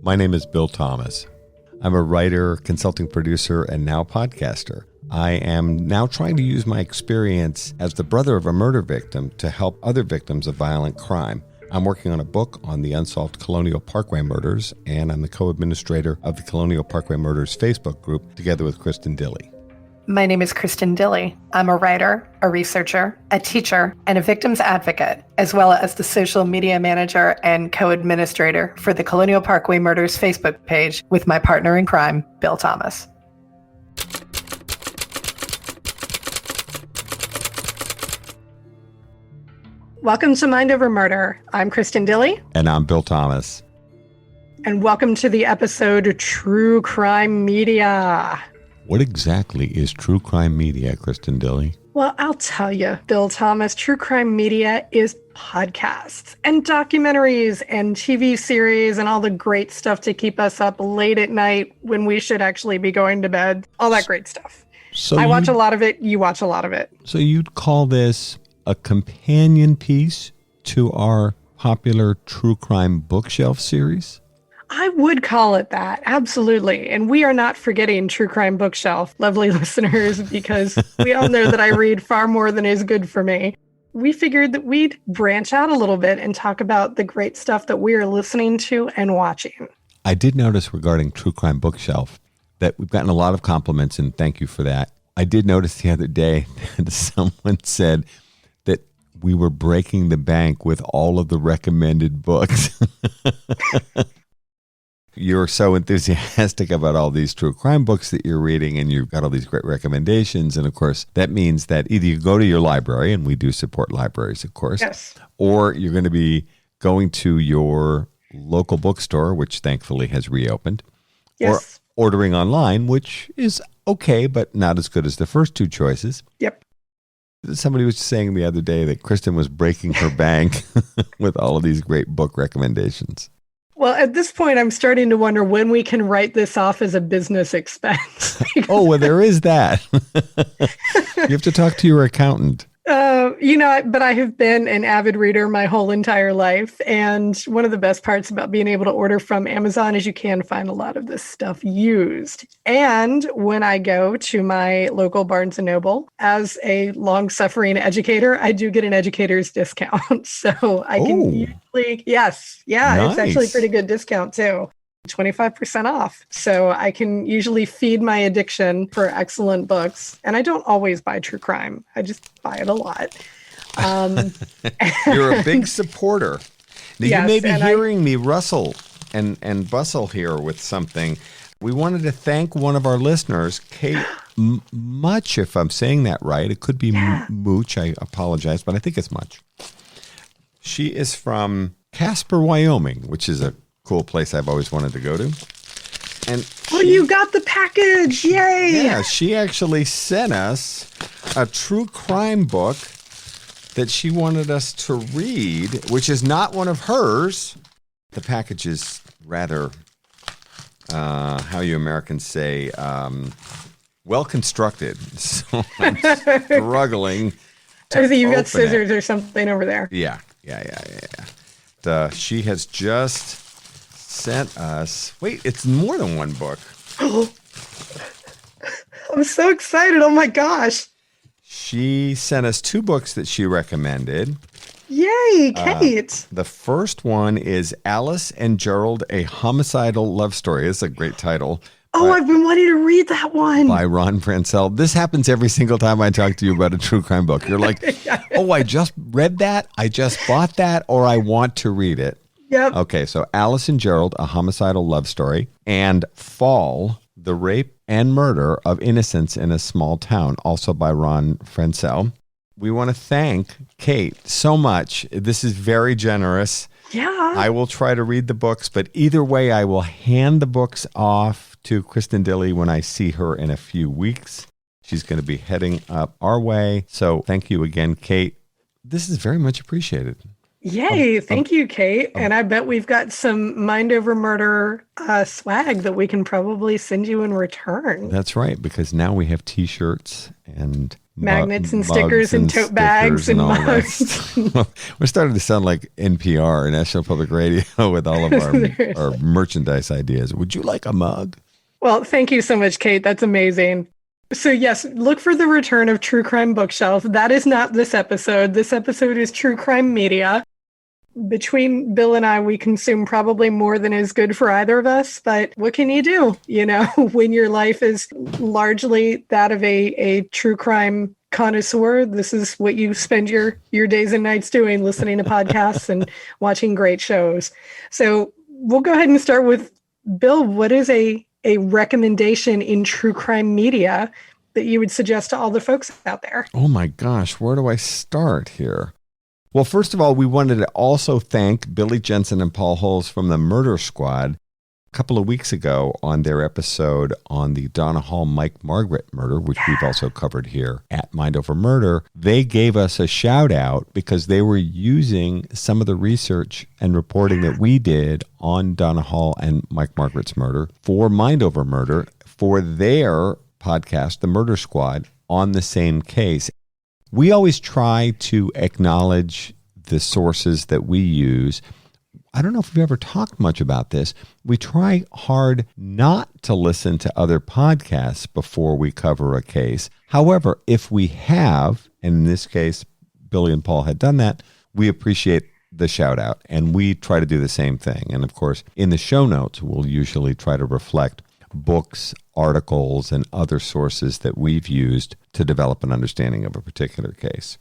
My name is Bill Thomas. I'm a writer, consulting producer, and now podcaster. I am now trying to use my experience as the brother of a murder victim to help other victims of violent crime. I'm working on a book on the unsolved Colonial Parkway murders, and I'm the co-administrator of the Colonial Parkway murders Facebook group together with Kristin Dilley. My name is Kristin Dilley. I'm a writer, a researcher, a teacher, and a victims advocate, as well as the social media manager and co-administrator for the Colonial Parkway Murders Facebook page with my partner in crime, Bill Thomas. Welcome to Mind Over Murder. I'm Kristin Dilley. And I'm Bill Thomas. And welcome to the episode True Crime Media. What exactly is true crime media, Kristin Dilley? Well, I'll tell you, Bill Thomas, true crime media is podcasts and documentaries and TV series and all the great stuff to keep us up late at night when we should actually be going to bed. All that great stuff. So I watch a lot of it. You watch a lot of it. So you'd call this a companion piece to our popular true crime bookshelf series? I would call it that. Absolutely. And we are not forgetting True Crime Bookshelf, lovely listeners, because we all know that I read far more than is good for me. We figured that we'd branch out a little bit and talk about the great stuff that we are listening to and watching. I did notice regarding True Crime Bookshelf that we've gotten a lot of compliments, and thank you for that. I did notice the other day that someone said that we were breaking the bank with all of the recommended books. You're so enthusiastic about all these true crime books that you're reading, and you've got all these great recommendations. And of course, that means that either you go to your library, and we do support libraries, of course, yes, or you're going to be going to your local bookstore, which thankfully has reopened, yes, or ordering online, which is okay, but not as good as the first two choices. Yep. Somebody was saying the other day that Kristin was breaking her bank with all of these great book recommendations. Well, at this point, I'm starting to wonder when we can write this off as a business expense. Oh, well, there is that. You have to talk to your accountant. But I have been an avid reader my whole entire life. And one of the best parts about being able to order from Amazon is you can find a lot of this stuff used. And when I go to my local Barnes & Noble, as a long-suffering educator, I do get an educator's discount. So I can usually, yes. Yeah, nice. It's actually a pretty good discount too. 25% off. So I can usually feed my addiction for excellent books. And I don't always buy true crime. I just buy it a lot. You're a big supporter. Now, yes, you may be hearing me rustle and bustle here with something. We wanted to thank one of our listeners, Kate Much, if I'm saying that right. It could be Mooch. I apologize, but I think it's Much. She is from Casper, Wyoming, which is a cool place I've always wanted to go to. And you got the package. Yay. Yeah, she actually sent us a true crime book that she wanted us to read, which is not one of hers. The package is rather, how you Americans say, well constructed. So I'm struggling to you've got scissors or something over there. Yeah. She has just sent us, it's more than one book. I'm so excited. Oh my gosh. She sent us two books that she recommended. Yay, Kate. The first one is Alice and Gerald, A Homicidal Love Story. It's a great title. I've been wanting to read that one. By Ron Francel. This happens every single time I talk to you about a true crime book. You're like, I just read that, I just bought that, or I want to read it. Yep. Okay, so Alice and Gerald, A Homicidal Love Story, and Fall, The Rape and Murder of Innocence in a Small Town, also by Ron Francel. We want to thank Kate so much. This is very generous. Yeah. I will try to read the books, but either way, I will hand the books off to Kristin Dilley when I see her in a few weeks. She's going to be heading up our way. So thank you again, Kate. This is very much appreciated. Yay. Thank you, Kate. And I bet we've got some Mind Over Murder swag that we can probably send you in return. That's right, because now we have T-shirts and magnets and stickers and tote bags and all mugs. that. We're starting to sound like NPR, National Public Radio, with all of our merchandise ideas. Would you like a mug? Well, thank you so much, Kate. That's amazing. So yes, look for the return of True Crime Bookshelf. That is not this episode. This episode is True Crime Media. Between Bill and I, we consume probably more than is good for either of us, but what can you do? You know, when your life is largely that of a true crime connoisseur, this is what you spend your days and nights doing, listening to podcasts and watching great shows. So we'll go ahead and start with Bill. What is a recommendation in true crime media that you would suggest to all the folks out there? Oh my gosh, where do I start here? Well, first of all, we wanted to also thank Billy Jensen and Paul Holes from the Murder Squad a couple of weeks ago on their episode on the Donna Hall Mike Margaret murder, which we've also covered here at Mind Over Murder. They gave us a shout out because they were using some of the research and reporting that we did on Donna Hall and Mike Margaret's murder for Mind Over Murder for their podcast, The Murder Squad, on the same case. We always try to acknowledge the sources that we use. I don't know if we've ever talked much about this. We try hard not to listen to other podcasts before we cover a case. However, if we have, and in this case, Billy and Paul had done that, we appreciate the shout out, and we try to do the same thing. And of course, in the show notes, we'll usually try to reflect books, articles, and other sources that we've used to develop an understanding of a particular case.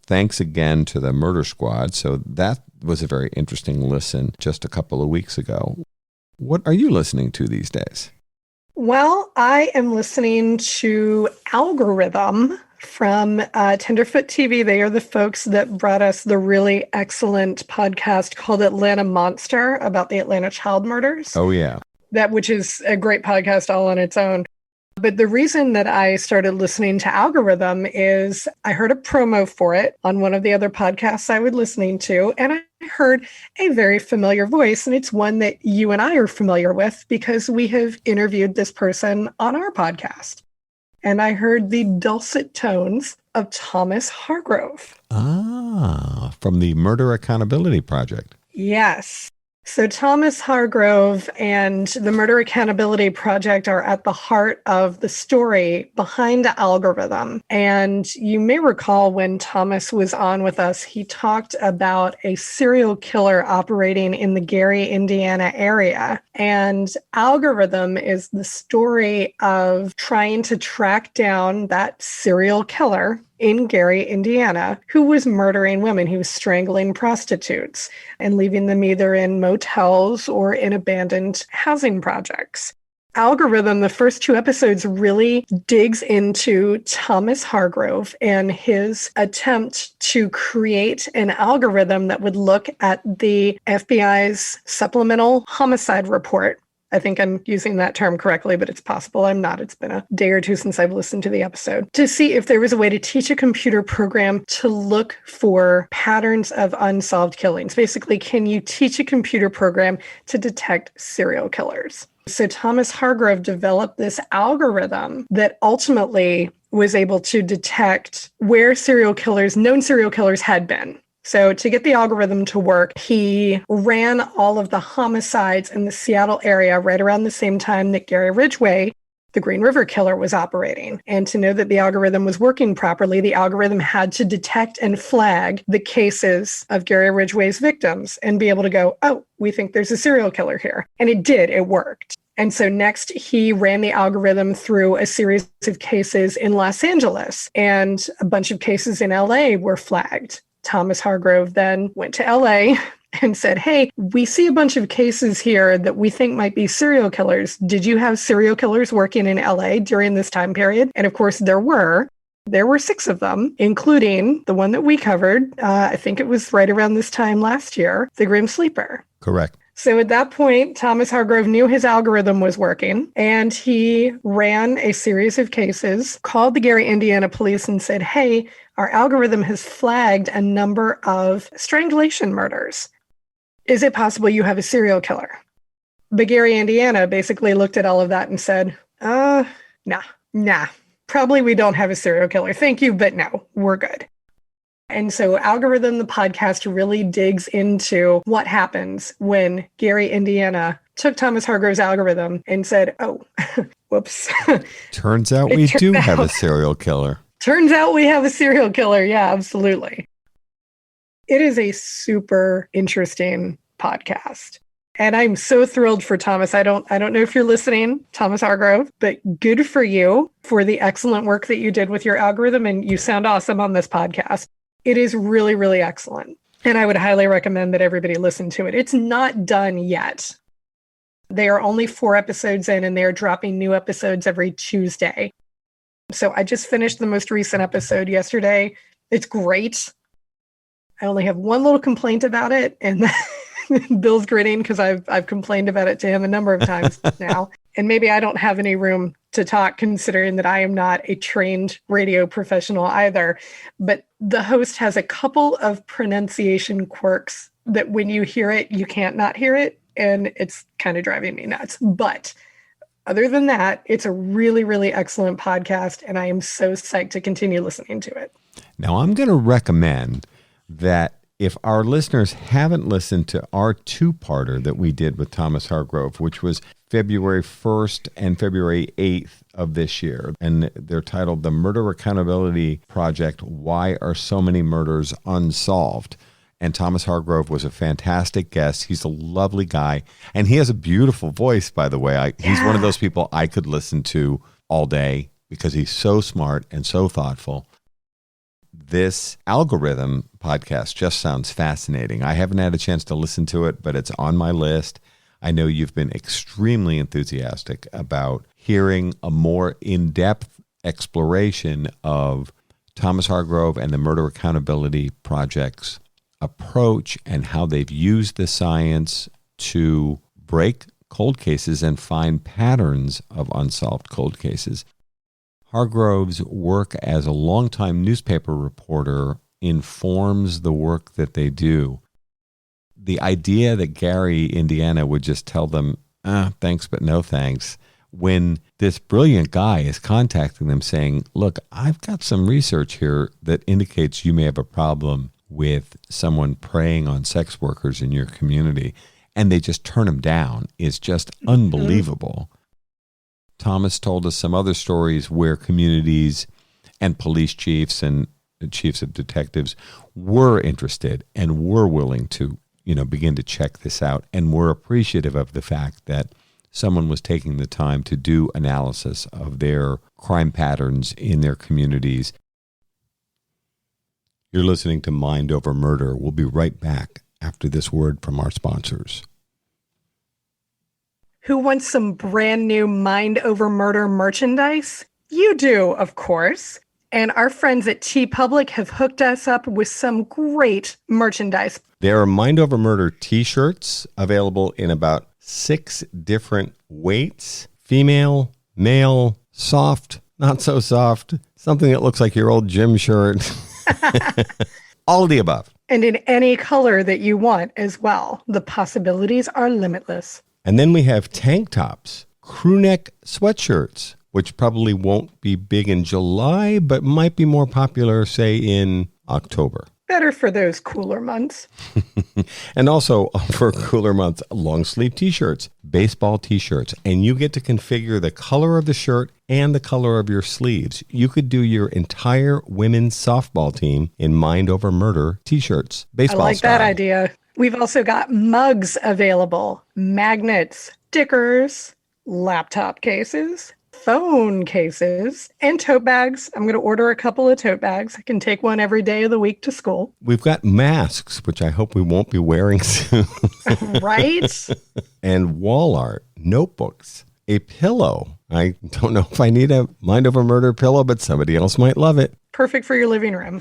Thanks again to the Murder Squad. So that was a very interesting listen just a couple of weeks ago. What are you listening to these days? Well, I am listening to Algorithm from Tenderfoot TV. They are the folks that brought us the really excellent podcast called Atlanta Monster about the Atlanta child murders. Oh, yeah. Which is a great podcast all on its own. But the reason that I started listening to Algorithm is I heard a promo for it on one of the other podcasts I was listening to, and I heard a very familiar voice, and it's one that you and I are familiar with because we have interviewed this person on our podcast. And I heard the dulcet tones of Thomas Hargrove. Ah, from the Murder Accountability Project. Yes. So Thomas Hargrove and the Murder Accountability Project are at the heart of the story behind Algorithm. And you may recall when Thomas was on with us, he talked about a serial killer operating in the Gary, Indiana area. And Algorithm is the story of trying to track down that serial killer in Gary, Indiana, who was murdering women. He was strangling prostitutes and leaving them either in motels or in abandoned housing projects. Algorithm, the first 2 episodes, really digs into Thomas Hargrove and his attempt to create an algorithm that would look at the FBI's supplemental homicide report. I think I'm using that term correctly, but it's possible I'm not. It's been a day or two since I've listened to the episode. To see if there was a way to teach a computer program to look for patterns of unsolved killings. Basically, can you teach a computer program to detect serial killers? So Thomas Hargrove developed this algorithm that ultimately was able to detect where known serial killers had been. So to get the algorithm to work, he ran all of the homicides in the Seattle area right around the same time that Gary Ridgway, the Green River Killer, was operating. And to know that the algorithm was working properly, the algorithm had to detect and flag the cases of Gary Ridgway's victims and be able to go, oh, we think there's a serial killer here. And it did, it worked. And so next he ran the algorithm through a series of cases in Los Angeles, and a bunch of cases in LA were flagged. Thomas Hargrove then went to LA and said, hey, we see a bunch of cases here that we think might be serial killers. Did you have serial killers working in LA during this time period? And of course, there were 6 of them, including the one that we covered. I think it was right around this time last year, the Grim Sleeper. Correct. So at that point, Thomas Hargrove knew his algorithm was working, and he ran a series of cases, called the Gary, Indiana police and said, hey, our algorithm has flagged a number of strangulation murders. Is it possible you have a serial killer? But Gary, Indiana basically looked at all of that and said, nah. Probably we don't have a serial killer. Thank you, but no, we're good. And so Algorithm, the podcast, really digs into what happens when Gary, Indiana, took Thomas Hargrove's algorithm and said, oh, whoops. Turns out we do have a serial killer. Turns out we have a serial killer. Yeah, absolutely. It is a super interesting podcast. And I'm so thrilled for Thomas. I don't know if you're listening, Thomas Hargrove, but good for you for the excellent work that you did with your algorithm. And you sound awesome on this podcast. It is really, really excellent. And I would highly recommend that everybody listen to it. It's not done yet. They are only 4 episodes in, and they're dropping new episodes every Tuesday. So I just finished the most recent episode yesterday. It's great. I only have one little complaint about it, and Bill's grinning because I've complained about it to him a number of times now. And maybe I don't have any room to talk, considering that I am not a trained radio professional either. But the host has a couple of pronunciation quirks that when you hear it, you can't not hear it. And it's kind of driving me nuts. But other than that, it's a really, really excellent podcast. And I am so psyched to continue listening to it. Now, I'm going to recommend that if our listeners haven't listened to our 2-parter that we did with Thomas Hargrove, which was February 1st and February 8th of this year, and they're titled The Murder Accountability Project, Why Are So Many Murders Unsolved? And Thomas Hargrove was a fantastic guest. He's a lovely guy, and he has a beautiful voice, by the way. He's one of those people I could listen to all day because he's so smart and so thoughtful. This Algorithm podcast just sounds fascinating. I haven't had a chance to listen to it, but it's on my list. I know you've been extremely enthusiastic about hearing a more in-depth exploration of Thomas Hargrove and the Murder Accountability Project's approach and how they've used the science to break cold cases and find patterns of unsolved cold cases. Hargrove's work as a longtime newspaper reporter informs the work that they do. The idea that Gary, Indiana, would just tell them, thanks, but no thanks, when this brilliant guy is contacting them saying, look, I've got some research here that indicates you may have a problem with someone preying on sex workers in your community, and they just turn him down, is just unbelievable. Thomas told us some other stories where communities and police chiefs and chiefs of detectives were interested and were willing to, begin to check this out, and were appreciative of the fact that someone was taking the time to do analysis of their crime patterns in their communities. You're listening to Mind Over Murder. We'll be right back after this word from our sponsors. Who wants some brand new Mind Over Murder merchandise? You do, of course. And our friends at TeePublic have hooked us up with some great merchandise. There are Mind Over Murder t-shirts available in about 6 different weights: female, male, soft, not so soft, something that looks like your old gym shirt. All of the above. And in any color that you want as well. The possibilities are limitless. And then we have tank tops, crew neck sweatshirts, which probably won't be big in July, but might be more popular, say, in October. Better for those cooler months. And also for cooler months, long sleeve t-shirts, baseball t-shirts, and you get to configure the color of the shirt and the color of your sleeves. You could do your entire women's softball team in Mind Over Murder t-shirts, baseball I like style. that idea. We've also got mugs available, magnets, stickers, laptop cases, phone cases, and tote bags. I'm going to order a couple of tote bags. I can take one every day of the week to school. We've got masks, which I hope we won't be wearing soon. Right? And wall art, notebooks, a pillow. I don't know if I need a Mind Over Murder pillow, but somebody else might love it. Perfect for your living room.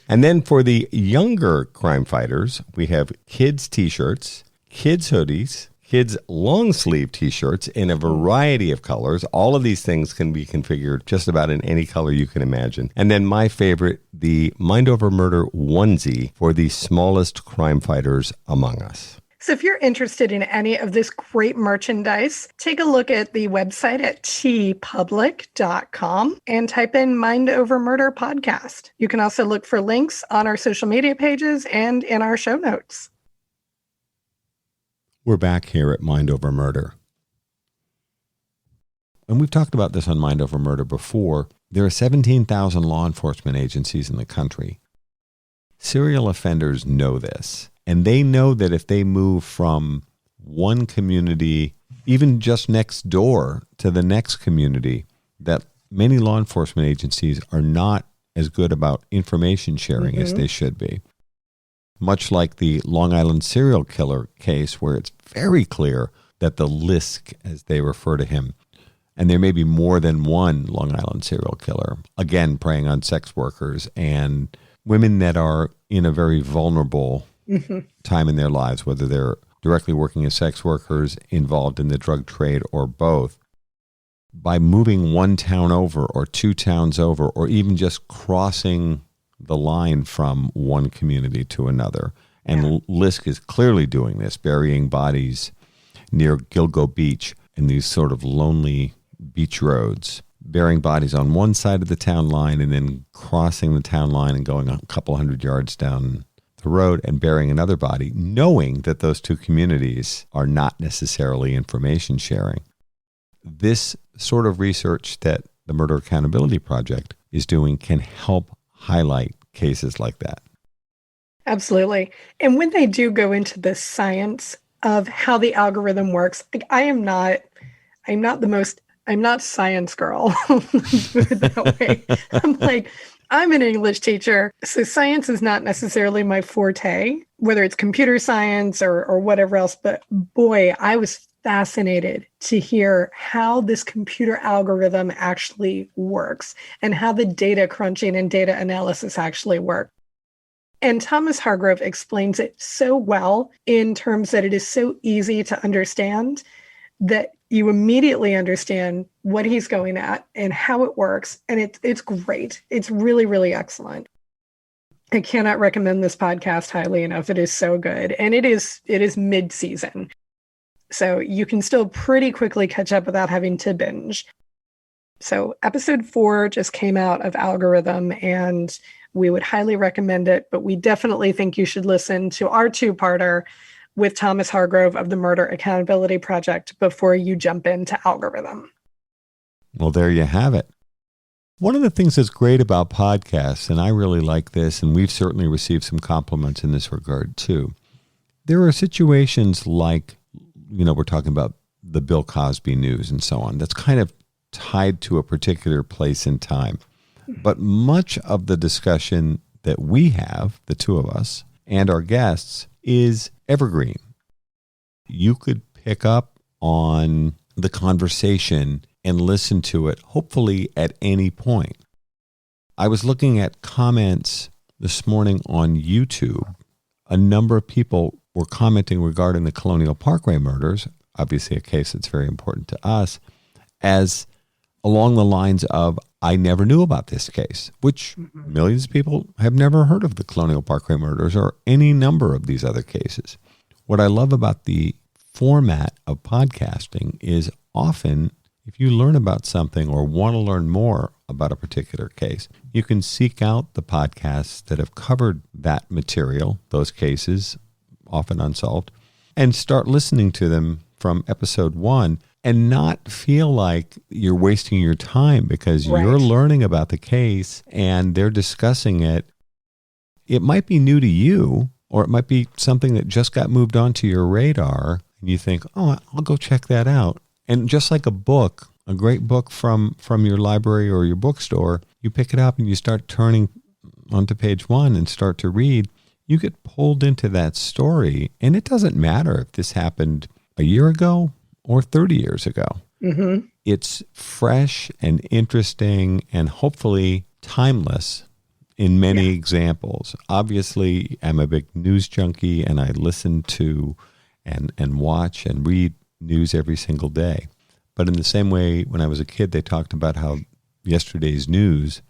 And then for the younger crime fighters, we have kids t-shirts, kids hoodies, kids long sleeve t-shirts in a variety of colors. All of these things can be configured just about in any color you can imagine. And then my favorite, the Mind Over Murder onesie for the smallest crime fighters among us. So if you're interested in any of this great merchandise, take a look at the website at tpublic.com and type in Mind Over Murder Podcast. You can also look for links on our social media pages and in our show notes. We're back here at Mind Over Murder. And we've talked about this on Mind Over Murder before. There are 17,000 law enforcement agencies in the country. Serial offenders know this. And they know that if they move from one community, even just next door to the next community, that many law enforcement agencies are not as good about information sharing as they should be. Much like the Long Island serial killer case, where it's very clear that the LISK, as they refer to him, and there may be more than one Long Island serial killer, again, preying on sex workers and women that are in a very vulnerable time in their lives, whether they're directly working as sex workers, involved in the drug trade, or both. By moving one town over or two towns over, or even just crossing the line from one community to another. And LISK is clearly doing this, burying bodies near Gilgo Beach in these sort of lonely beach roads, burying bodies on one side of the town line and then crossing the town line and going a couple hundred yards down the road and burying another body, knowing that those two communities are not necessarily information sharing. This sort of research that the Murder Accountability Project is doing can help highlight cases like that. Absolutely. And when they do go into the science of how the algorithm works, like I'm not science girl. Let's put it that way. I'm an English teacher, so science is not necessarily my forte, whether it's computer science or whatever else. But boy, I was fascinated to hear how this computer algorithm actually works and how the data crunching and data analysis actually work. And Thomas Hargrove explains it so well in terms that it is so easy to understand that you immediately understand what he's going at and how it works. And it's great. It's really, really excellent. I cannot recommend this podcast highly enough. It is so good. And it is mid-season. So you can still pretty quickly catch up without having to binge. So episode 4 just came out of Algorithm, and we would highly recommend it. But we definitely think you should listen to our 2-parter with Thomas Hargrove of the Murder Accountability Project before you jump into Algorithm. Well, there you have it. One of the things that's great about podcasts, and I really like this, and we've certainly received some compliments in this regard too, there are situations like, we're talking about the Bill Cosby news and so on, that's kind of tied to a particular place in time. But much of the discussion that we have, the two of us, and our guests, is evergreen. You could pick up on the conversation and listen to it, hopefully at any point. I was looking at comments this morning on YouTube. A number of people were commenting regarding the Colonial Parkway murders, obviously a case that's very important to us, as along the lines of, I never knew about this case, which millions of people have never heard of the Colonial Parkway murders or any number of these other cases. What I love about the format of podcasting is often, if you learn about something or want to learn more about a particular case, you can seek out the podcasts that have covered that material, those cases, often unsolved, and start listening to them from episode 1 and not feel like you're wasting your time because you're learning about the case and they're discussing it. It might be new to you, or it might be something that just got moved onto your radar and you think, oh, I'll go check that out. And just like a book, a great book from your library or your bookstore, you pick it up and you start turning onto page 1 and start to read, you get pulled into that story. And it doesn't matter if this happened a year ago or 30 years ago. Mm-hmm. It's fresh and interesting and hopefully timeless in many examples. Obviously, I'm a big news junkie and I listen to and watch and read news every single day. But in the same way, when I was a kid, they talked about how yesterday's news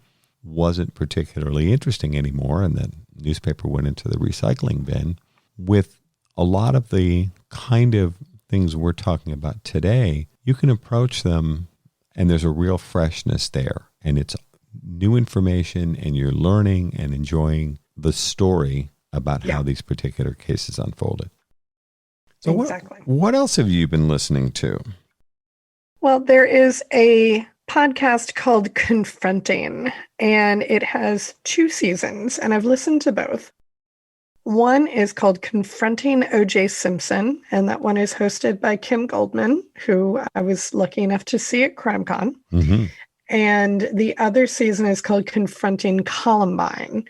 wasn't particularly interesting anymore and the newspaper went into the recycling bin. With a lot of the kind of things we're talking about today, you can approach them and there's a real freshness there. And it's new information and you're learning and enjoying the story about how these particular cases unfolded. So exactly. What else have you been listening to? Well, there is a podcast called Confronting, and it has 2 seasons, and I've listened to both. One is called Confronting OJ Simpson, and that one is hosted by Kim Goldman, who I was lucky enough to see at CrimeCon. Mm-hmm. And the other season is called Confronting Columbine.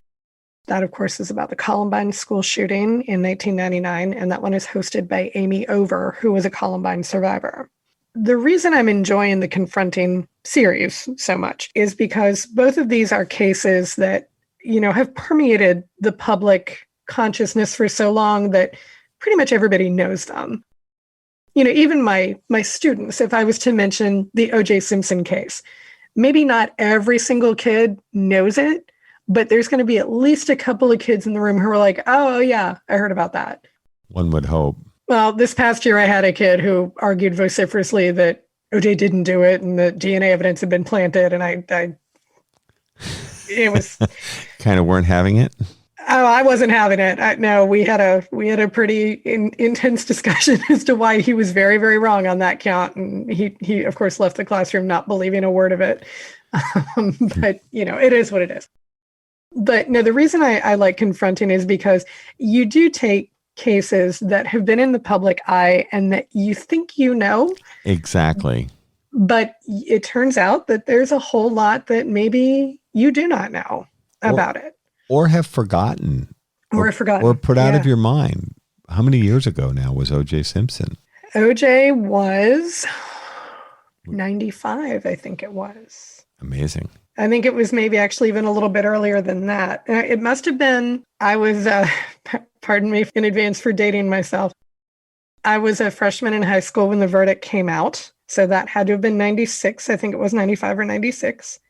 That, of course, is about the Columbine school shooting in 1999, and that one is hosted by Amy Over, who was a Columbine survivor. The reason I'm enjoying the Confronting series so much is because both of these are cases that, have permeated the public consciousness for so long that pretty much everybody knows them. Even my students, if I was to mention the OJ Simpson case, maybe not every single kid knows it, but there's going to be at least a couple of kids in the room who are like, oh, yeah, I heard about that. One would hope. Well, this past year, I had a kid who argued vociferously that OJ didn't do it and the DNA evidence had been planted. And it was kind of weren't having it. Oh, I wasn't having it. No, we had a pretty intense discussion as to why he was very, very wrong on that count. And he of course, left the classroom not believing a word of it. But, it is what it is. But no, the reason I like Confronting is because you do take cases that have been in the public eye and that you think Exactly. But it turns out that there's a whole lot that maybe you do not know about it. Or have forgotten. Or put out of your mind. How many years ago now was O.J. Simpson? O.J. was 95, I think it was. Amazing. I think it was maybe actually even a little bit earlier than that. It must have been, I was, pardon me in advance for dating myself. I was a freshman in high school when the verdict came out. So that had to have been 96. I think it was 95 or 96.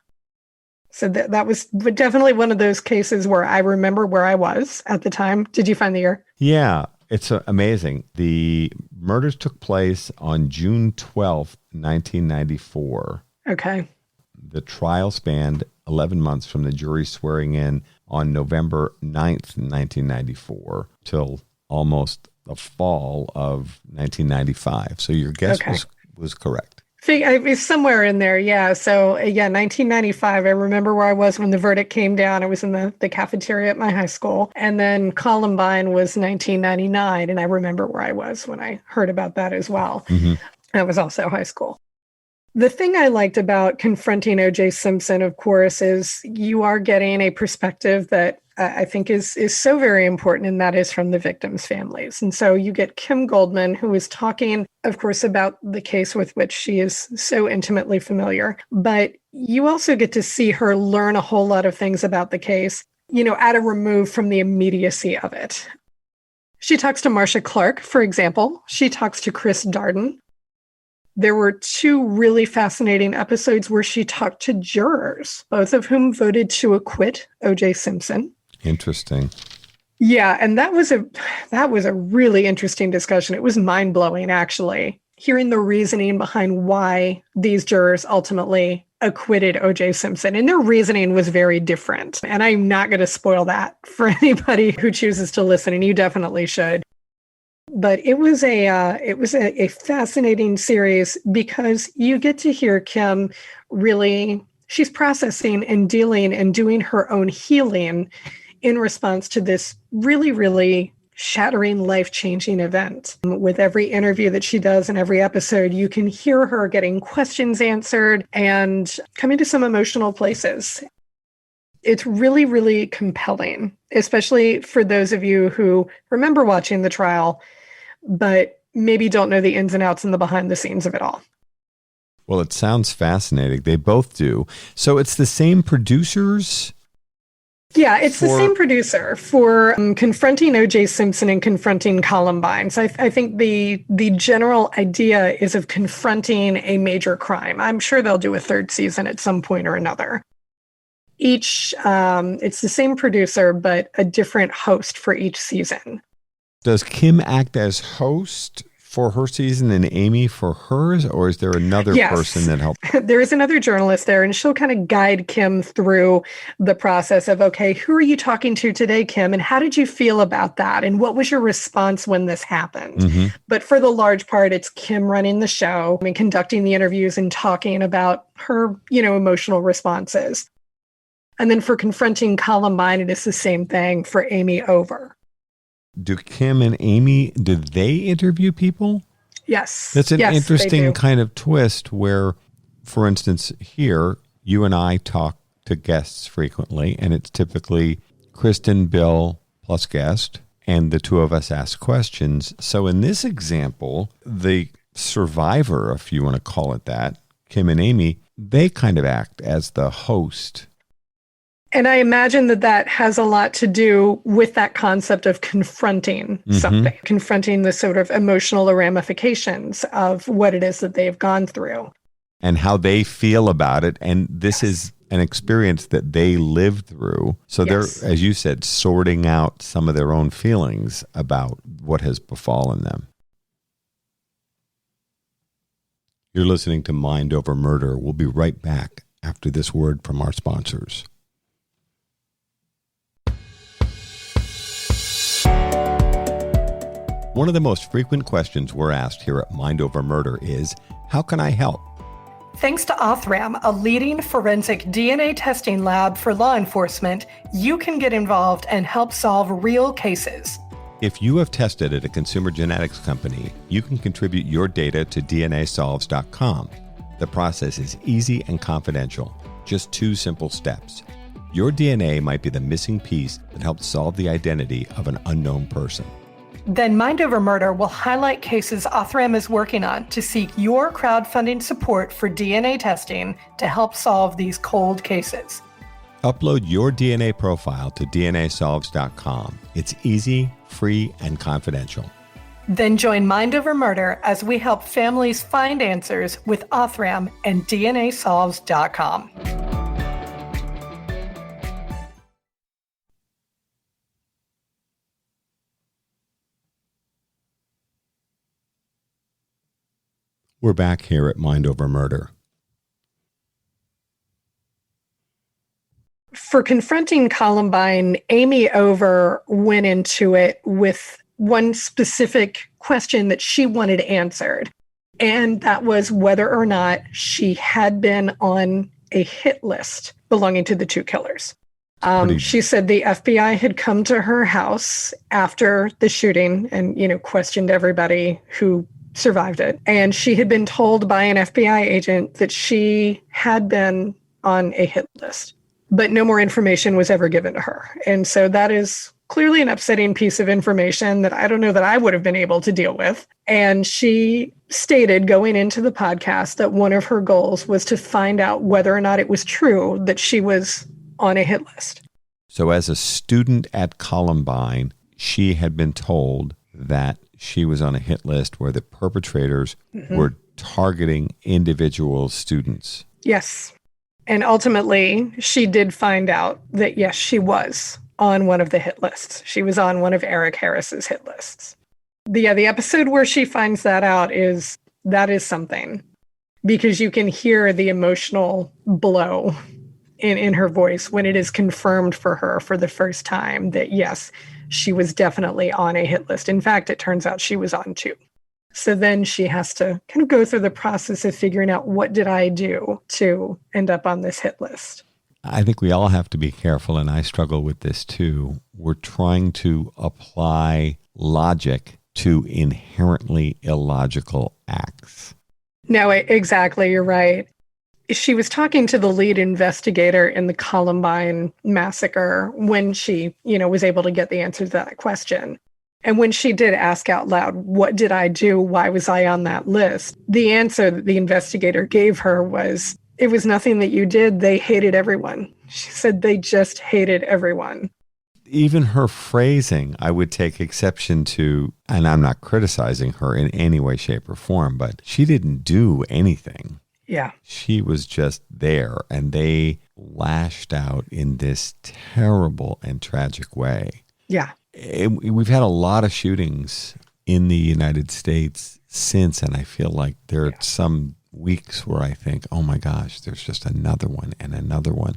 So that was definitely one of those cases where I remember where I was at the time. Did you find the year? Yeah, it's amazing. The murders took place on June 12th, 1994. Okay. The trial spanned 11 months from the jury swearing in on November 9th, 1994 till almost the fall of 1995. So your guess was correct. It's somewhere in there, yeah. So, 1995, I remember where I was when the verdict came down. I was in the cafeteria at my high school. And then Columbine was 1999, and I remember where I was when I heard about that as well. Mm-hmm. That was also high school. The thing I liked about Confronting OJ Simpson, of course, is you are getting a perspective that I think is so very important, and that is from the victims' families. And so you get Kim Goldman, who is talking, of course, about the case with which she is so intimately familiar. But you also get to see her learn a whole lot of things about the case, at a remove from the immediacy of it. She talks to Marcia Clark, for example. She talks to Chris Darden. There were 2 really fascinating episodes where she talked to jurors, both of whom voted to acquit O.J. Simpson. Interesting. Yeah, and that was a really interesting discussion. It was mind-blowing, actually, hearing the reasoning behind why these jurors ultimately acquitted O.J. Simpson. And their reasoning was very different. And I'm not going to spoil that for anybody who chooses to listen, and you definitely should. But it was a fascinating series because you get to hear Kim really, she's processing and dealing and doing her own healing in response to this really, really shattering, life-changing event. With every interview that she does in every episode, you can hear her getting questions answered and coming to some emotional places. It's really, really compelling, especially for those of you who remember watching the trial, but maybe don't know the ins and outs and the behind the scenes of it all. Well, it sounds fascinating. They both do. So it's the same producers? Yeah, it's the same producer for Confronting OJ Simpson and Confronting Columbine. So I think the general idea is of confronting a major crime. I'm sure they'll do a 3rd season at some point or another. It's the same producer, but a different host for each season. Does Kim act as host for her season and Amy for hers, or is there another person that helps? There is another journalist there, and she'll kind of guide Kim through the process of, okay, who are you talking to today, Kim? And how did you feel about that? And what was your response when this happened? Mm-hmm. But for the large part, it's Kim running the show, conducting the interviews and talking about her, emotional responses. And then for Confronting Columbine, it is the same thing for Amy Over. Do Kim and Amy, do they interview people? Yes. That's an interesting kind of twist where, for instance, here, you and I talk to guests frequently, and it's typically Kristin, Bill, plus guest, and the two of us ask questions. So in this example, the survivor, if you want to call it that, Kim and Amy, they kind of act as the host. And I imagine that has a lot to do with that concept of confronting something, confronting the sort of emotional ramifications of what it is that they've gone through. And how they feel about it. And this is an experience that they lived through. So they're, as you said, sorting out some of their own feelings about what has befallen them. You're listening to Mind Over Murder. We'll be right back after this word from our sponsors. One of the most frequent questions we're asked here at Mind Over Murder is, how can I help? Thanks to Othram, a leading forensic DNA testing lab for law enforcement, you can get involved and help solve real cases. If you have tested at a consumer genetics company, you can contribute your data to DNAsolves.com. The process is easy and confidential. Just 2 simple steps. Your DNA might be the missing piece that helps solve the identity of an unknown person. Then Mind Over Murder will highlight cases Othram is working on to seek your crowdfunding support for DNA testing to help solve these cold cases. Upload your DNA profile to DNAsolves.com. It's easy, free, and confidential. Then join Mind Over Murder as we help families find answers with Othram and DNAsolves.com. We're back here at Mind Over Murder. For Confronting Columbine, Amy Over went into it with one specific question that she wanted answered. And that was whether or not she had been on a hit list belonging to the 2 killers. She said the FBI had come to her house after the shooting and, questioned everybody who survived it. And she had been told by an FBI agent that she had been on a hit list, but no more information was ever given to her. And so that is clearly an upsetting piece of information that I don't know that I would have been able to deal with. And she stated going into the podcast that one of her goals was to find out whether or not it was true that she was on a hit list. So as a student at Columbine, she had been told that she was on a hit list where the perpetrators were targeting individual students. Yes. And ultimately, she did find out that, yes, she was on one of the hit lists. She was on one of Eric Harris's hit lists. The episode where she finds that out is something, because you can hear the emotional blow in her voice when it is confirmed for her for the first time that, yes, she was definitely on a hit list. In fact, it turns out she was on 2. So then she has to kind of go through the process of figuring out, what did I do to end up on this hit list? I think we all have to be careful, and I struggle with this too. We're trying to apply logic to inherently illogical acts. No, exactly. You're right. She was talking to the lead investigator in the Columbine massacre when she, was able to get the answer to that question. And when she did ask out loud, what did I do? Why was I on that list? The answer that the investigator gave her was, it was nothing that you did. They hated everyone. She said they just hated everyone. Even her phrasing, I would take exception to, and I'm not criticizing her in any way, shape, or form, but she didn't do anything. Yeah. She was just there, and they lashed out in this terrible and tragic way. Yeah. we've had a lot of shootings in the United States since, and I feel like there are some weeks where I think, oh my gosh, there's just another one and another one.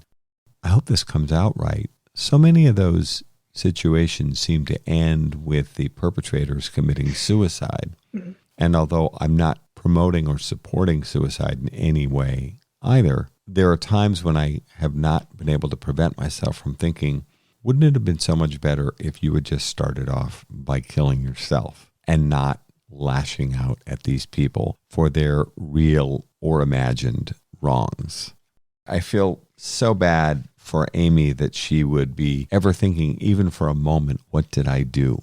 I hope this comes out right. So many of those situations seem to end with the perpetrators committing suicide. Mm-hmm. And although I'm not promoting or supporting suicide in any way either, there are times when I have not been able to prevent myself from thinking, wouldn't it have been so much better if you had just started off by killing yourself and not lashing out at these people for their real or imagined wrongs? I feel so bad for Amy that she would be ever thinking, even for a moment, what did I do?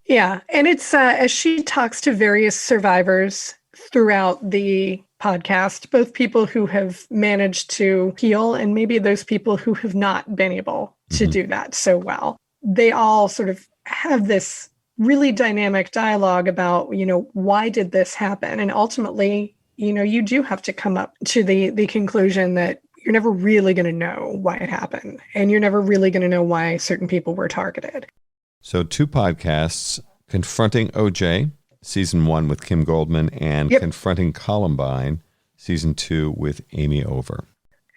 Yeah. And it's as she talks to various survivors throughout the podcast, both people who have managed to heal and maybe those people who have not been able to do that so well. They all sort of have this really dynamic dialogue about, why did this happen? And ultimately, you do have to come up to the conclusion that you're never really going to know why it happened. And you're never really going to know why certain people were targeted. So 2 podcasts, Confronting OJ, Season 1 with Kim Goldman, and Confronting Columbine, Season 2 with Amy Over.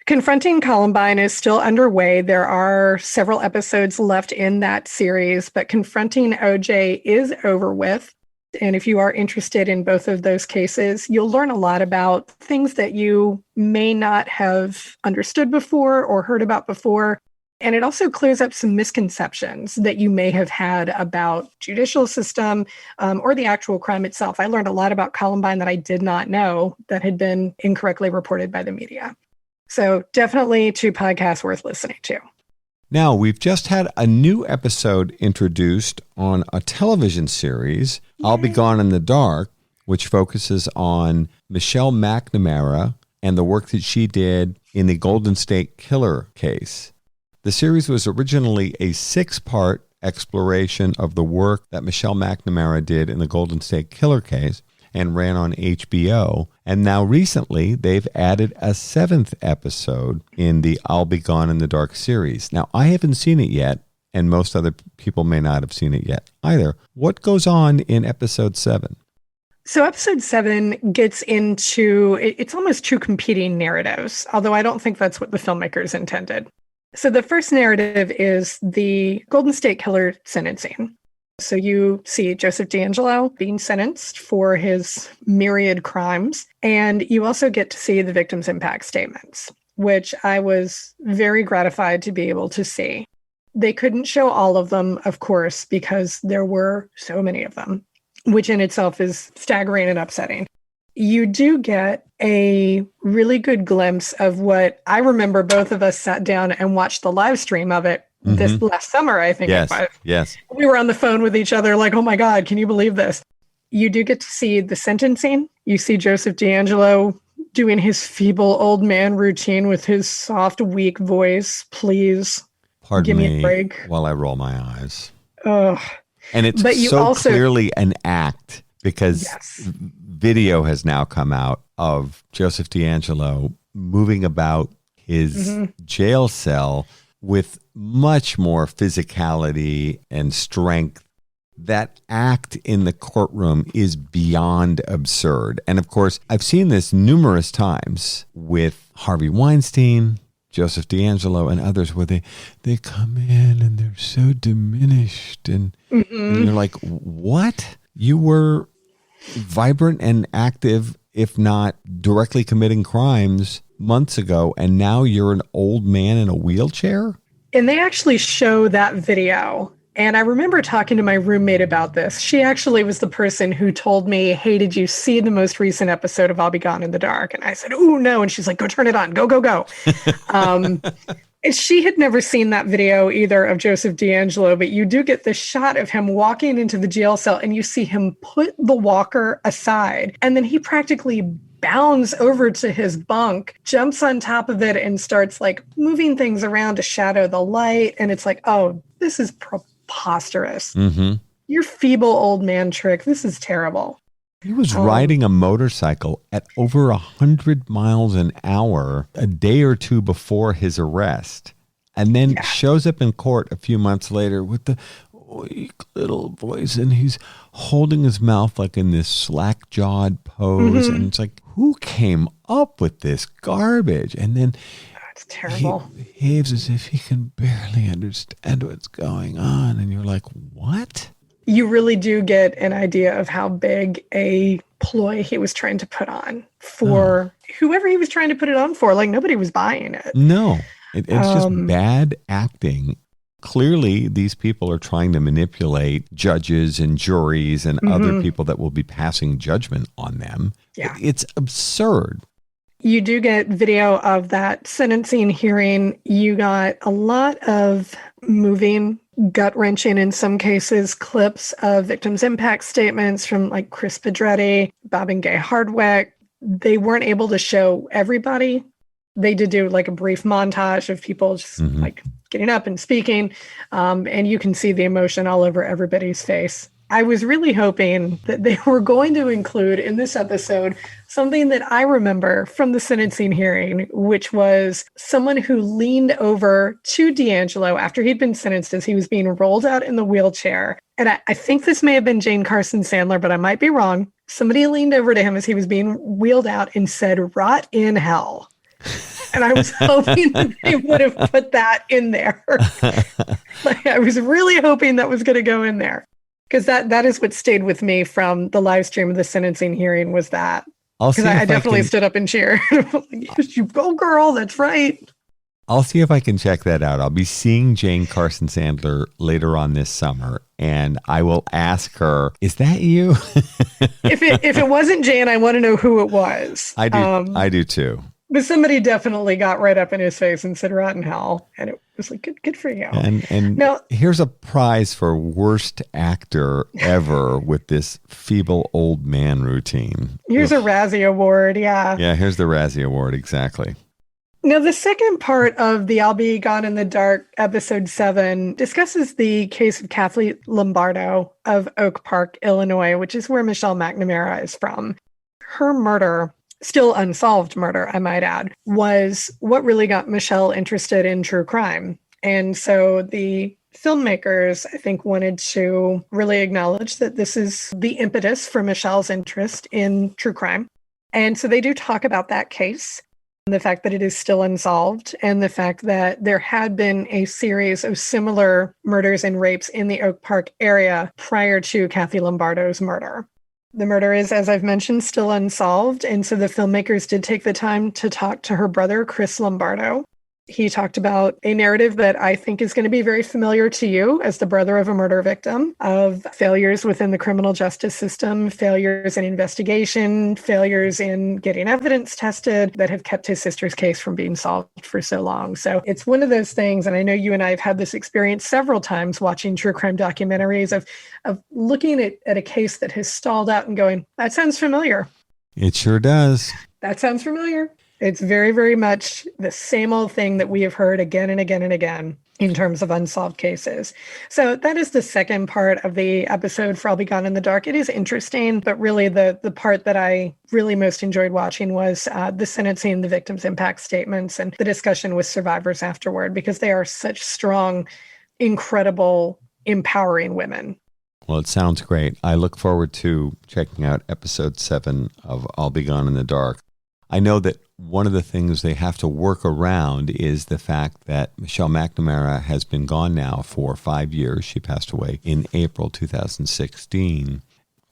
Confronting Columbine is still underway. There are several episodes left in that series, but Confronting OJ is over with. And if you are interested in both of those cases, you'll learn a lot about things that you may not have understood before or heard about before. And it also clears up some misconceptions that you may have had about judicial system or the actual crime itself. I learned a lot about Columbine that I did not know that had been incorrectly reported by the media. So definitely 2 podcasts worth listening to. Now, we've just had a new episode introduced on a television series, I'll Be Gone in the Dark, which focuses on Michelle McNamara and the work that she did in the Golden State Killer case. The series was originally a 6-part exploration of the work that Michelle McNamara did in the Golden State Killer case and ran on HBO. And now recently, they've added a 7th episode in the I'll Be Gone in the Dark series. Now, I haven't seen it yet, and most other people may not have seen it yet either. What goes on in episode 7? So episode 7 gets into, it's almost 2 competing narratives, although I don't think that's what the filmmakers intended. So the first narrative is the Golden State Killer sentencing. So you see Joseph D'Angelo being sentenced for his myriad crimes, and you also get to see the victims' impact statements, which I was very gratified to be able to see. They couldn't show all of them, of course, because there were so many of them, which in itself is staggering and upsetting. You do get a really good glimpse of what I remember both of us sat down and watched the live stream of it this last summer, I think. Yes. We were on the phone with each other like, oh my God, can you believe this? You do get to see the sentencing. You see Joseph D'Angelo doing his feeble old man routine with his soft, weak voice. Please give me a break. While I roll my eyes. Ugh. And it's clearly an act because video has now come out of Joseph D'Angelo moving about his jail cell with much more physicality and strength. That act in the courtroom is beyond absurd. And of course, I've seen this numerous times with Harvey Weinstein, Joseph D'Angelo, and others where they come in and they're so diminished. And you're like, what? You were vibrant and active, if not directly committing crimes months ago, and now you're an old man in a wheelchair? And they actually show that video. And I remember talking to my roommate about this. She actually was the person who told me, hey, did you see the most recent episode of I'll Be Gone in the Dark? And I said, oh, no. And she's like, go turn it on. Go. She had never seen that video either of Joseph D'Angelo, but you do get the shot of him walking into the jail cell and you see him put the walker aside. And then he practically bounds over to his bunk, jumps on top of it and starts like moving things around to shadow the light. And it's like, oh, this is preposterous. Your feeble old man trick. This is terrible. He was riding a motorcycle at over 100 miles an hour a day or two before his arrest, and then shows up in court a few months later with weak little voice, and he's holding his mouth like in this slack-jawed pose. And it's like, who came up with this garbage? And then it's terrible. He behaves as if he can barely understand what's going on. And you're like, what? You really do get an idea of how big a ploy he was trying to put on for whoever he was trying to put it on for. Like, nobody was buying it. No, it's just bad acting. Clearly, these people are trying to manipulate judges and juries and other people that will be passing judgment on them. Yeah. It's absurd. You do get video of that sentencing hearing. You got a lot of moving, gut-wrenching, in some cases, clips of victims' impact statements from like Chris Pedretti, Bob and Gay Hardwick. They weren't able to show everybody. They did do like a brief montage of people just like getting up and speaking. And you can see the emotion all over everybody's face. I was really hoping that they were going to include in this episode something that I remember from the sentencing hearing, which was someone who leaned over to D'Angelo after he'd been sentenced as he was being rolled out in the wheelchair. And I think this may have been Jane Carson Sandler, but I might be wrong. Somebody leaned over to him as he was being wheeled out and said, "Rot in hell." And I was hoping that they would have put that in there. Like, I was really hoping that was going to go in there. Because that is what stayed with me from the live stream of the sentencing hearing, was that. Because I definitely stood up and cheered. Yes, you go, girl. That's right. I'll see if I can check that out. I'll be seeing Jane Carson Sandler later on this summer, and I will ask her, "Is that you?" If it wasn't Jane, I want to know who it was. I do. I do too. But somebody definitely got right up in his face and said, "Rot in hell," and it was like, good for you. And now, here's a prize for worst actor ever with this feeble old man routine. Here's a Razzie Award, yeah. Yeah, here's the Razzie Award, exactly. Now, the second part of the I'll Be Gone in the Dark, episode 7, discusses the case of Cathy Lombardo of Oak Park, Illinois, which is where Michelle McNamara is from. Her murder, still unsolved murder, I might add, was what really got Michelle interested in true crime. And so the filmmakers, I think, wanted to really acknowledge that this is the impetus for Michelle's interest in true crime. And so they do talk about that case, the fact that it is still unsolved, and the fact that there had been a series of similar murders and rapes in the Oak Park area prior to Cathy Lombardo's murder. The murder is, as I've mentioned, still unsolved, and so the filmmakers did take the time to talk to her brother, Chris Lombardo. He talked about a narrative that I think is going to be very familiar to you as the brother of a murder victim, of failures within the criminal justice system, failures in investigation, failures in getting evidence tested that have kept his sister's case from being solved for so long. So it's one of those things, and I know you and I have had this experience several times watching true crime documentaries of looking at a case that has stalled out and going, that sounds familiar. It sure does. That sounds familiar. It's very, very much the same old thing that we have heard again and again and again in terms of unsolved cases. So that is the second part of the episode for I'll Be Gone in the Dark. It is interesting, but really the part that I really most enjoyed watching was the sentencing, the victims' impact statements, and the discussion with survivors afterward, because they are such strong, incredible, empowering women. Well, it sounds great. I look forward to checking out episode 7 of I'll Be Gone in the Dark. I know that one of the things they have to work around is the fact that Michelle McNamara has been gone now for 5 years. She passed away in April 2016.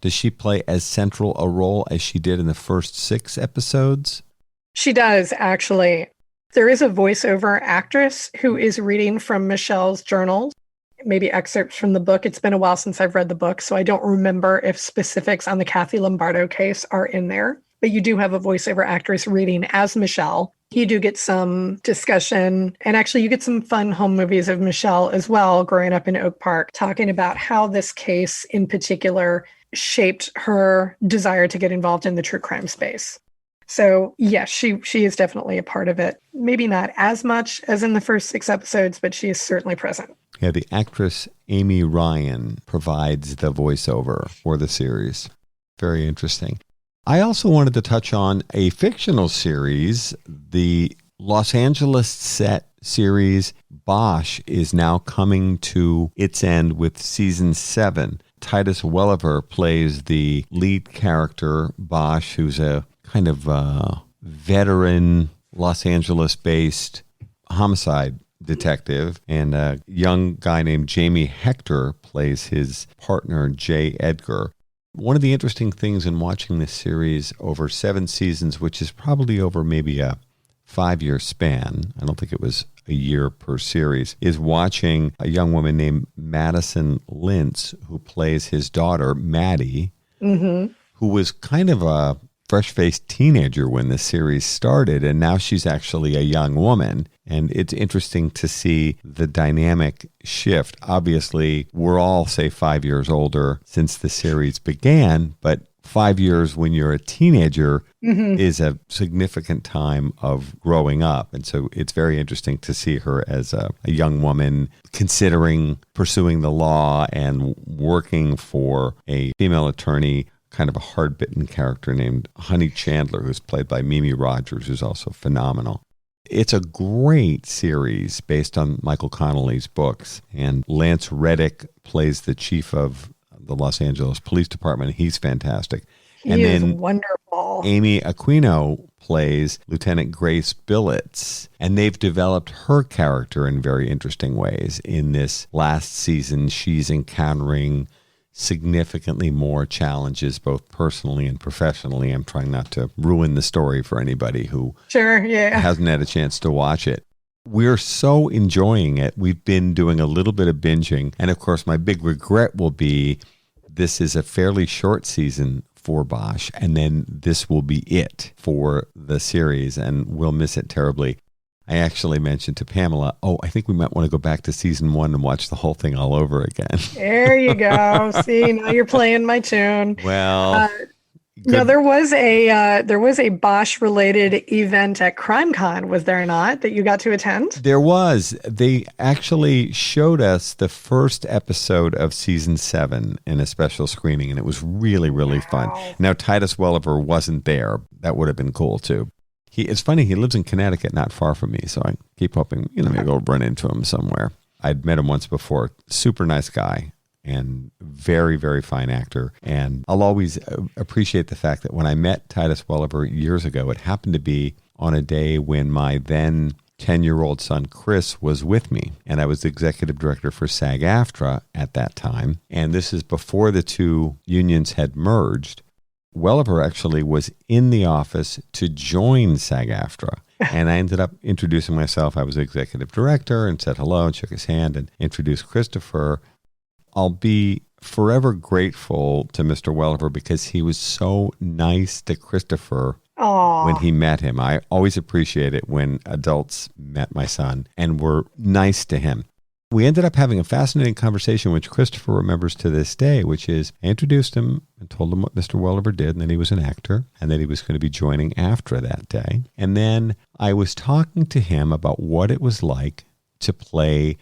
Does she play as central a role as she did in the first 6 episodes? She does, actually. There is a voiceover actress who is reading from Michelle's journals, maybe excerpts from the book. It's been a while since I've read the book, so I don't remember if specifics on the Cathy Lombardo case are in there. But you do have a voiceover actress reading as Michelle. You do get some discussion, and actually you get some fun home movies of Michelle as well, growing up in Oak Park, talking about how this case in particular shaped her desire to get involved in the true crime space. So yes, she is definitely a part of it. Maybe not as much as in the first 6 episodes, but she is certainly present. Yeah, the actress Amy Ryan provides the voiceover for the series. Very interesting. I also wanted to touch on a fictional series, the Los Angeles set series. Bosch is now coming to its end with season 7. Titus Welliver plays the lead character, Bosch, who's a kind of veteran Los Angeles-based homicide detective, and a young guy named Jamie Hector plays his partner, J. Edgar. One of the interesting things in watching this series over 7 seasons, which is probably over maybe a 5-year span, I don't think it was a year per series, is watching a young woman named Madison Lintz, who plays his daughter, Maddie, who was kind of a fresh-faced teenager when the series started, and now she's actually a young woman. And it's interesting to see the dynamic shift. Obviously, we're all, say, 5 years older since the series began, but 5 years when you're a teenager is a significant time of growing up. And so it's very interesting to see her as a young woman considering pursuing the law and working for a female attorney, kind of a hard-bitten character named Honey Chandler, who's played by Mimi Rogers, who's also phenomenal. It's a great series based on Michael Connelly's books, and Lance Reddick plays the chief of the Los Angeles Police Department. He's fantastic. He is wonderful. Amy Aquino plays Lieutenant Grace Billets, and they've developed her character in very interesting ways. In this last season, she's encountering significantly more challenges, both personally and professionally. I'm trying not to ruin the story for anybody who hasn't had a chance to watch it. We're so enjoying it. We've been doing a little bit of binging. And of course, my big regret will be this is a fairly short season for Bosch, and then this will be it for the series, and we'll miss it terribly. I actually mentioned to Pamela, I think we might want to go back to season 1 and watch the whole thing all over again. There you go. See, now you're playing my tune. Well, no, there was a Bosch related event at CrimeCon, was there not, that you got to attend? There was. They actually showed us the first episode of season 7 in a special screening, and it was really, really fun. Now, Titus Welliver wasn't there. That would have been cool too. It's funny, he lives in Connecticut, not far from me, so I keep hoping, maybe I'll run into him somewhere. I'd met him once before. Super nice guy and very, very fine actor. And I'll always appreciate the fact that when I met Titus Welliver years ago, it happened to be on a day when my then 10-year-old son, Chris, was with me. And I was the executive director for SAG-AFTRA at that time. And this is before the two unions had merged. Welliver actually was in the office to join SAG-AFTRA. And I ended up introducing myself. I was the executive director and said hello and shook his hand and introduced Christopher. I'll be forever grateful to Mr. Welliver because he was so nice to Christopher when he met him. I always appreciate it when adults met my son and were nice to him. We ended up having a fascinating conversation, which Christopher remembers to this day, which is I introduced him and told him what Mr. Welliver did and that he was an actor and that he was going to be joining AFTRA that day. And then I was talking to him about what it was like to play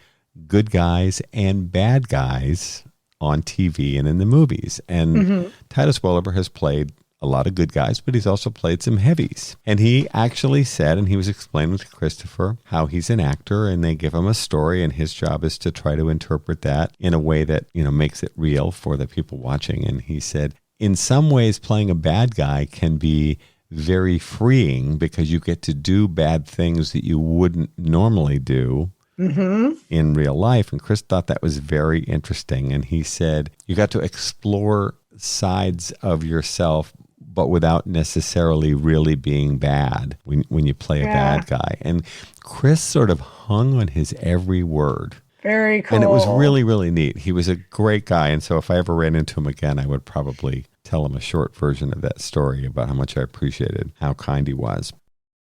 good guys and bad guys on TV and in the movies. And Titus Welliver has played a lot of good guys, but he's also played some heavies. And he actually said, and he was explaining to Christopher how he's an actor and they give him a story and his job is to try to interpret that in a way that, makes it real for the people watching. And he said, in some ways, playing a bad guy can be very freeing because you get to do bad things that you wouldn't normally do in real life. And Chris thought that was very interesting. And he said, you got to explore sides of yourself but without necessarily really being bad when you play a bad guy. And Chris sort of hung on his every word. Very cool. And it was really, really neat. He was a great guy. And so if I ever ran into him again, I would probably tell him a short version of that story about how much I appreciated how kind he was.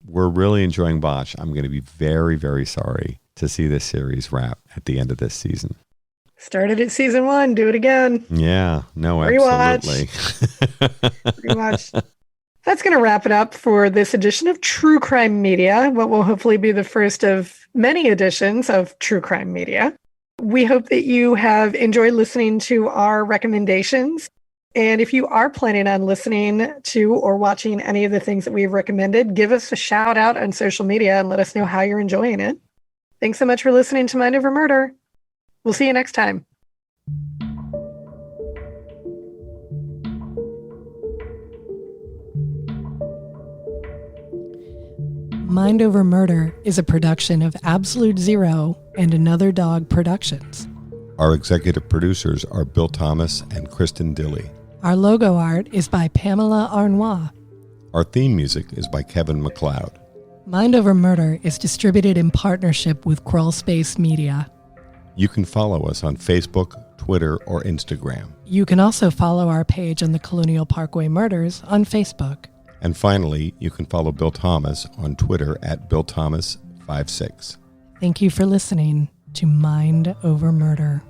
We're really enjoying Bosch. I'm going to be very, very sorry to see this series wrap at the end of this season. Started at season 1, do it again. Yeah, no, Rewatch. absolutely. Rewatch. That's going to wrap it up for this edition of True Crime Media, what will hopefully be the first of many editions of True Crime Media. We hope that you have enjoyed listening to our recommendations. And if you are planning on listening to or watching any of the things that we've recommended, give us a shout out on social media and let us know how you're enjoying it. Thanks so much for listening to Mind Over Murder. We'll see you next time. Mind Over Murder is a production of Absolute Zero and Another Dog Productions. Our executive producers are Bill Thomas and Kristin Dilley. Our logo art is by Pamela Arnois. Our theme music is by Kevin MacLeod. Mind Over Murder is distributed in partnership with Crawl Space Media. You can follow us on Facebook, Twitter, or Instagram. You can also follow our page on the Colonial Parkway Murders on Facebook. And finally, you can follow Bill Thomas on Twitter at BillThomas56. Thank you for listening to Mind Over Murder.